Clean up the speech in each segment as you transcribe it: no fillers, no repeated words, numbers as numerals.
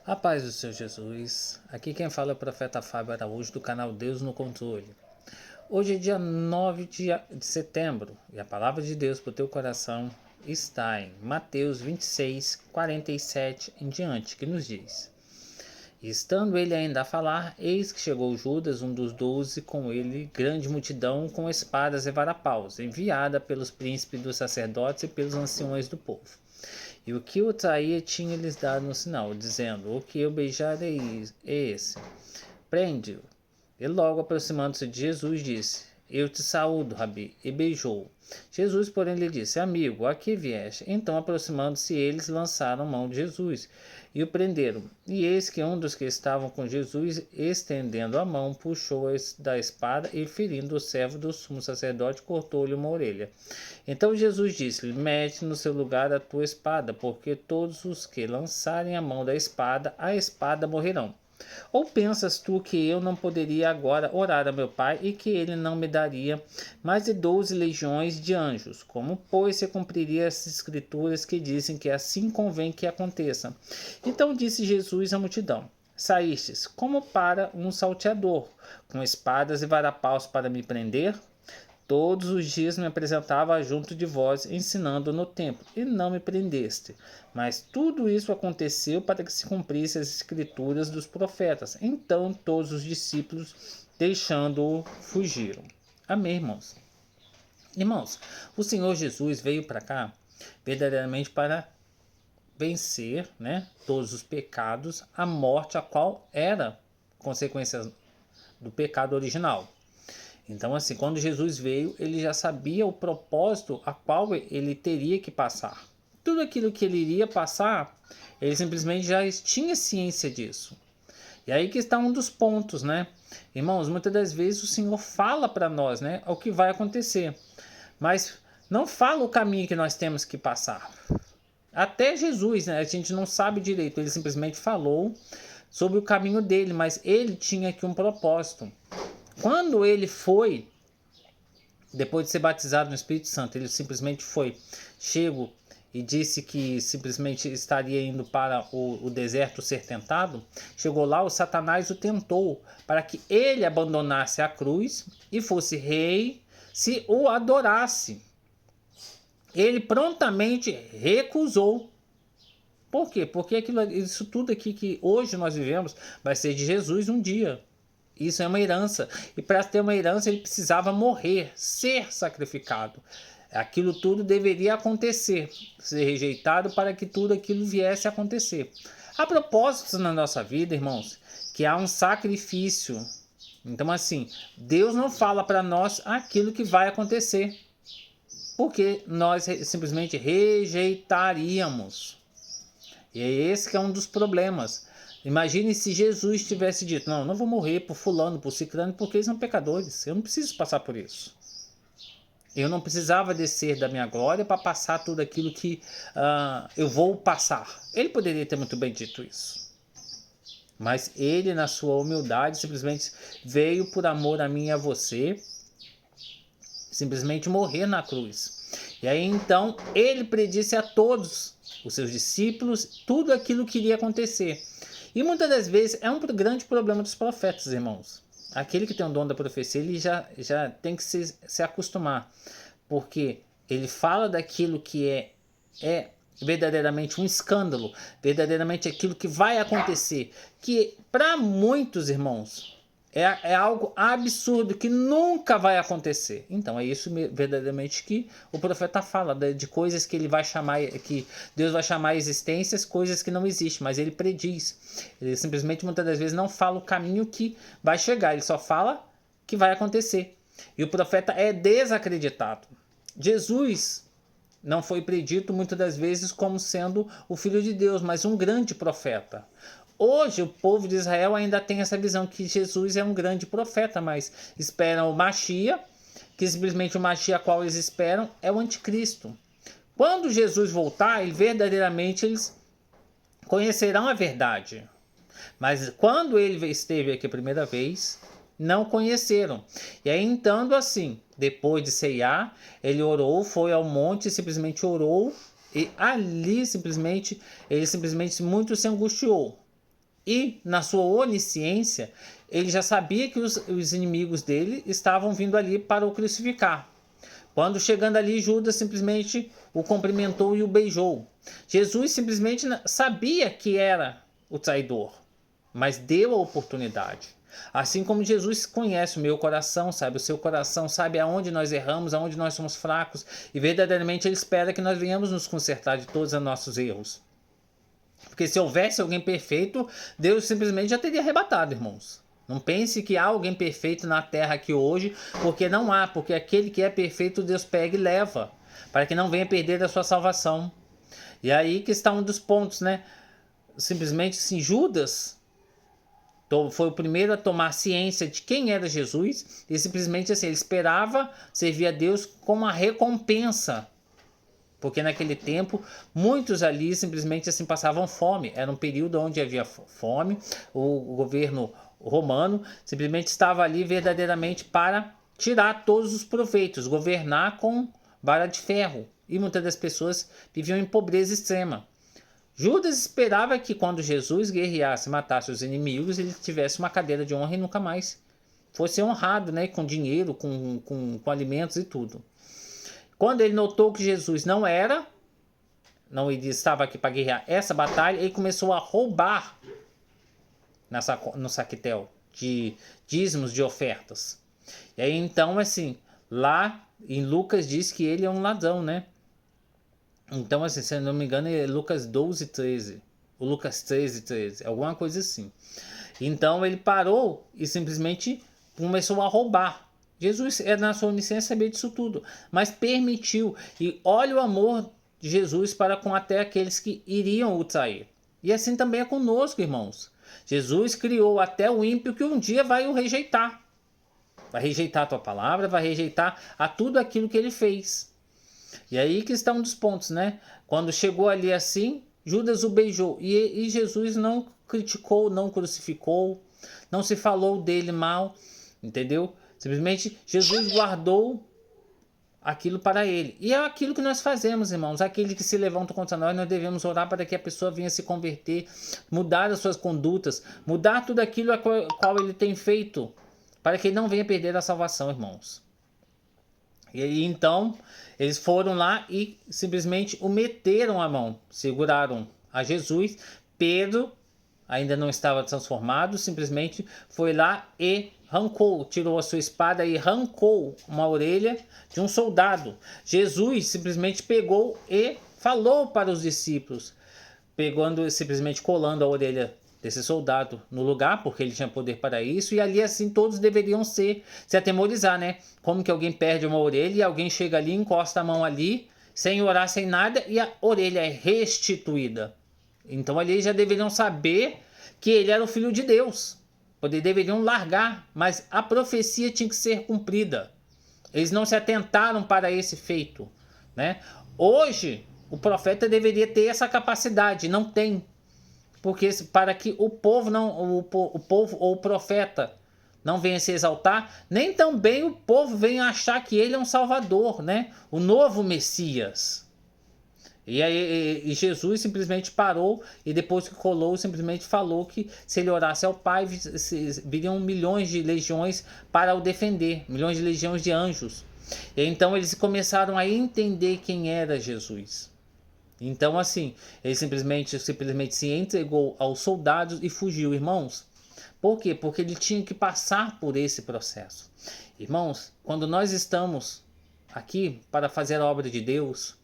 A paz do Senhor Jesus. Aqui quem fala é o profeta Fábio Araújo do canal Deus no Controle. Hoje é dia 9 de setembro e a palavra de Deus para o teu coração está em Mateus 26, 47 em diante, que nos diz: E estando ele ainda a falar, eis que chegou Judas, um dos 12, com ele grande multidão com espadas e varapaus, enviada pelos príncipes dos sacerdotes e pelos anciões do povo. E o que o traía tinha-lhes dado um sinal, dizendo: O que eu beijarei é esse. Prende-o. E logo aproximando-se de Jesus, disse: Eu te saúdo, Rabi, e beijou-o. Jesus, porém, lhe disse: Amigo, a que vieste? Então, aproximando-se eles, lançaram mão de Jesus e o prenderam. E eis que um dos que estavam com Jesus, estendendo a mão, puxou da espada e, ferindo o servo do sumo sacerdote, cortou-lhe uma orelha. Então Jesus disse-lhe: Mete no seu lugar a tua espada, porque todos os que lançarem a mão da espada, a espada morrerão. Ou pensas tu que eu não poderia agora orar a meu Pai e que ele não me daria mais de 12 legiões de anjos? Como, pois, se cumpriria as escrituras que dizem que assim convém que aconteça? Então disse Jesus à multidão: Saístes como para um salteador, com espadas e varapaus para me prender? Todos os dias me apresentava junto de vós, ensinando no templo, e não me prendeste. Mas tudo isso aconteceu para que se cumprisse as escrituras dos profetas. Então todos os discípulos, deixando-o, fugiram. Amém, irmãos? Irmãos, o Senhor Jesus veio para cá verdadeiramente para vencer, né, todos os pecados, a morte, a qual era consequência do pecado original. Então, assim, quando Jesus veio, ele já sabia o propósito a qual ele teria que passar. Tudo aquilo que ele iria passar, ele simplesmente já tinha ciência disso. E aí que está um dos pontos, né? Irmãos, muitas das vezes o Senhor fala para nós, né, o que vai acontecer, mas não fala o caminho que nós temos que passar. Até Jesus, né, a gente não sabe direito, ele simplesmente falou sobre o caminho dele, mas ele tinha aqui um propósito. Quando ele foi, depois de ser batizado no Espírito Santo, ele simplesmente foi chego e disse que simplesmente estaria indo para o deserto ser tentado. Chegou lá, o Satanás o tentou para que ele abandonasse a cruz e fosse rei, se o adorasse. Ele prontamente recusou. Por quê? Porque isso tudo aqui que hoje nós vivemos vai ser de Jesus um dia. Isso é uma herança. E para ter uma herança ele precisava morrer, ser sacrificado. Aquilo tudo deveria acontecer, ser rejeitado para que tudo aquilo viesse a acontecer. Há propósitos na nossa vida, irmãos, que há um sacrifício. Então, assim, Deus não fala para nós aquilo que vai acontecer, porque nós simplesmente rejeitaríamos. E é esse que é um dos problemas. Imagine se Jesus tivesse dito: não, não vou morrer por fulano, por ciclano, porque eles são pecadores. Eu não preciso passar por isso. Eu não precisava descer da minha glória para passar tudo aquilo que eu vou passar. Ele poderia ter muito bem dito isso. Mas ele, na sua humildade, simplesmente veio por amor a mim e a você, simplesmente morrer na cruz. E aí então ele predisse a todos os seus discípulos tudo aquilo que iria acontecer. E muitas das vezes é um grande problema dos profetas, irmãos. Aquele que tem o dom da profecia, ele já tem que se acostumar. Porque ele fala daquilo que é verdadeiramente um escândalo, verdadeiramente aquilo que vai acontecer. Que para muitos, irmãos, é algo absurdo que nunca vai acontecer. Então é isso verdadeiramente que o profeta fala, de coisas que ele vai chamar, que Deus vai chamar existências, coisas que não existem, mas ele prediz. Ele simplesmente muitas das vezes não fala o caminho que vai chegar, ele só fala que vai acontecer. E o profeta é desacreditado. Jesus não foi predito muitas das vezes como sendo o Filho de Deus, mas um grande profeta. Hoje o povo de Israel ainda tem essa visão que Jesus é um grande profeta, mas esperam o Machia, que simplesmente o Machia qual eles esperam é o anticristo. Quando Jesus voltar, verdadeiramente eles conhecerão a verdade. Mas quando ele esteve aqui a primeira vez, não conheceram. E aí então assim, depois de ceiar, ele orou, foi ao monte, simplesmente orou, e ali simplesmente, ele simplesmente muito se angustiou. E na sua onisciência, ele já sabia que os inimigos dele estavam vindo ali para o crucificar. Quando chegando ali, Judas simplesmente o cumprimentou e o beijou. Jesus simplesmente sabia que era o traidor, mas deu a oportunidade. Assim como Jesus conhece o meu coração, sabe o seu coração, sabe aonde nós erramos, aonde nós somos fracos, e verdadeiramente Ele espera que nós venhamos nos consertar de todos os nossos erros. Porque se houvesse alguém perfeito, Deus simplesmente já teria arrebatado, irmãos. Não pense que há alguém perfeito na terra aqui hoje, porque não há, porque aquele que é perfeito Deus pega e leva, para que não venha perder a sua salvação. E aí que está um dos pontos, né? Simplesmente assim, Judas foi o primeiro a tomar ciência de quem era Jesus, e simplesmente assim, ele esperava servir a Deus como uma recompensa. Porque naquele tempo, muitos ali simplesmente assim passavam fome. Era um período onde havia fome. O governo romano simplesmente estava ali verdadeiramente para tirar todos os proveitos, governar com vara de ferro. E muitas das pessoas viviam em pobreza extrema. Judas esperava que quando Jesus guerreasse e matasse os inimigos, ele tivesse uma cadeira de honra e nunca mais fosse honrado, né, com dinheiro, com alimentos e tudo. Quando ele notou que Jesus não estava aqui para guerrear essa batalha, ele começou a roubar no saquetel de dízimos de ofertas. E aí então, assim, lá em Lucas diz que ele é um ladrão, né? Então, assim, se eu não me engano, é Lucas 12, 13. O Lucas 13, 13. Alguma coisa assim. Então, ele parou e simplesmente começou a roubar. Jesus, na sua onisciência, sabia disso tudo. Mas permitiu. E olha o amor de Jesus para com até aqueles que iriam o trair. E assim também é conosco, irmãos. Jesus criou até o ímpio que um dia vai o rejeitar. Vai rejeitar a tua palavra, vai rejeitar a tudo aquilo que ele fez. E aí que está um dos pontos, né? Quando chegou ali assim, Judas o beijou. E Jesus não criticou, não crucificou, não se falou dele mal, entendeu? Simplesmente Jesus guardou aquilo para ele. E é aquilo que nós fazemos, irmãos. Aquele que se levanta contra nós, nós devemos orar para que a pessoa venha se converter, mudar as suas condutas, mudar tudo aquilo a qual ele tem feito, para que ele não venha perder a salvação, irmãos. E aí, então, eles foram lá e simplesmente o meteram a mão, seguraram a Jesus. Pedro ainda não estava transformado, simplesmente foi lá e arrancou, tirou a sua espada e arrancou uma orelha de um soldado. Jesus simplesmente pegou e falou para os discípulos, pegando, simplesmente colando a orelha desse soldado no lugar, porque ele tinha poder para isso, e ali assim todos deveriam se atemorizar, né? Como que alguém perde uma orelha e alguém chega ali, encosta a mão ali, sem orar, sem nada, e a orelha é restituída. Então ali já deveriam saber que ele era o Filho de Deus. Eles deveriam largar, mas a profecia tinha que ser cumprida. Eles não se atentaram para esse feito, né? Hoje, o profeta deveria ter essa capacidade, não tem. Porque para que o povo não, o povo ou o profeta não venha se exaltar, nem também o povo venha achar que ele é um salvador, né? O novo Messias. E aí Jesus simplesmente parou e depois que colou, simplesmente falou que se ele orasse ao Pai, viriam milhões de legiões para o defender, milhões de legiões de anjos. E então eles começaram a entender quem era Jesus. Então assim, ele simplesmente se entregou aos soldados e fugiu, irmãos. Por quê? Porque ele tinha que passar por esse processo. Irmãos, quando nós estamos aqui para fazer a obra de Deus,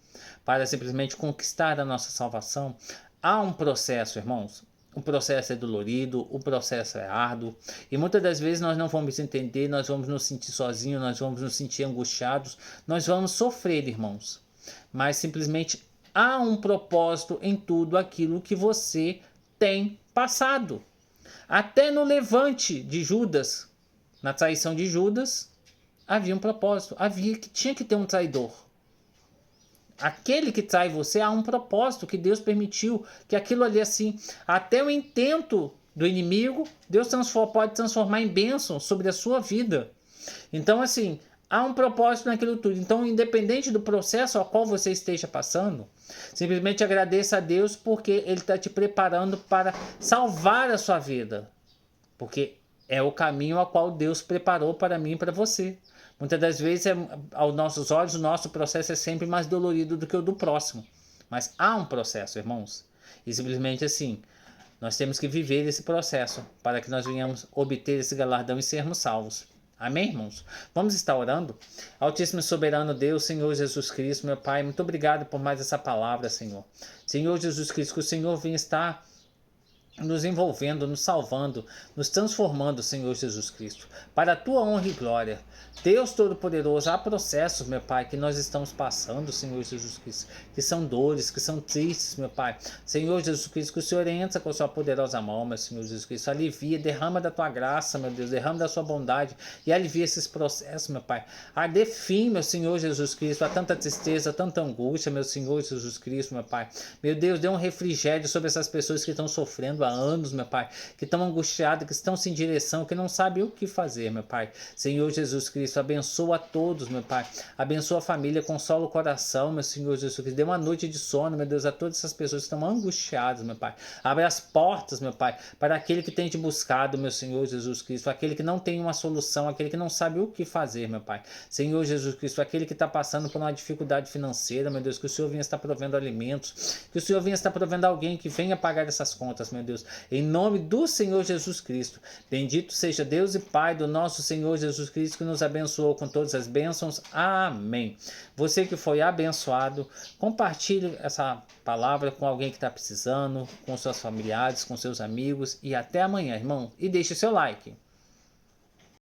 para simplesmente conquistar a nossa salvação, há um processo, irmãos. O processo é dolorido, o processo é árduo, e muitas das vezes nós não vamos entender, nós vamos nos sentir sozinhos, nós vamos nos sentir angustiados, nós vamos sofrer, irmãos. Mas simplesmente há um propósito em tudo aquilo que você tem passado. Até no levante de Judas, na traição de Judas, havia um propósito, tinha que ter um traidor. Aquele que trai você, há um propósito que Deus permitiu, que aquilo ali assim, até o intento do inimigo, Deus pode transformar em bênção sobre a sua vida. Então assim, há um propósito naquilo tudo. Então, independente do processo ao qual você esteja passando, simplesmente agradeça a Deus porque Ele está te preparando para salvar a sua vida. Porque é o caminho ao qual Deus preparou para mim e para você. Muitas das vezes, aos nossos olhos, o nosso processo é sempre mais dolorido do que o do próximo. Mas há um processo, irmãos. E simplesmente assim, nós temos que viver esse processo para que nós venhamos obter esse galardão e sermos salvos. Amém, irmãos? Vamos estar orando? Altíssimo e soberano Deus, Senhor Jesus Cristo, meu Pai, muito obrigado por mais essa palavra, Senhor. Senhor Jesus Cristo, que o Senhor venha estar nos envolvendo, nos salvando, nos transformando, Senhor Jesus Cristo, para a tua honra e glória. Deus Todo-Poderoso, há processos, meu Pai, que nós estamos passando, Senhor Jesus Cristo, que são dores, que são tristes, meu Pai. Senhor Jesus Cristo, que o Senhor entra com a sua poderosa mão, meu Senhor Jesus Cristo, alivia, derrama da tua graça, meu Deus, derrama da sua bondade e alivia esses processos, meu Pai. Dê fim, meu Senhor Jesus Cristo, a tanta tristeza, tanta angústia, meu Senhor Jesus Cristo, meu Pai. Meu Deus, dê um refrigério sobre essas pessoas que estão sofrendo há anos, meu Pai, que estão angustiadas, que estão sem direção, que não sabem o que fazer, meu Pai. Senhor Jesus Cristo, abençoa a todos, meu Pai. Abençoa a família, consola o coração, meu Senhor Jesus Cristo. Dê uma noite de sono, meu Deus, a todas essas pessoas que estão angustiadas, meu Pai. Abre as portas, meu Pai, para aquele que tem te buscado, meu Senhor Jesus Cristo. Aquele que não tem uma solução, aquele que não sabe o que fazer, meu Pai. Senhor Jesus Cristo, aquele que está passando por uma dificuldade financeira, meu Deus, que o Senhor venha estar provendo alimentos, que o Senhor venha estar provendo alguém que venha pagar essas contas, meu Deus. Em nome do Senhor Jesus Cristo. Bendito seja Deus e Pai do nosso Senhor Jesus Cristo, que nos abençoou com todas as bênçãos. Amém. Você que foi abençoado, compartilhe essa palavra com alguém que está precisando, com seus familiares, com seus amigos. E até amanhã, irmão. E deixe seu like.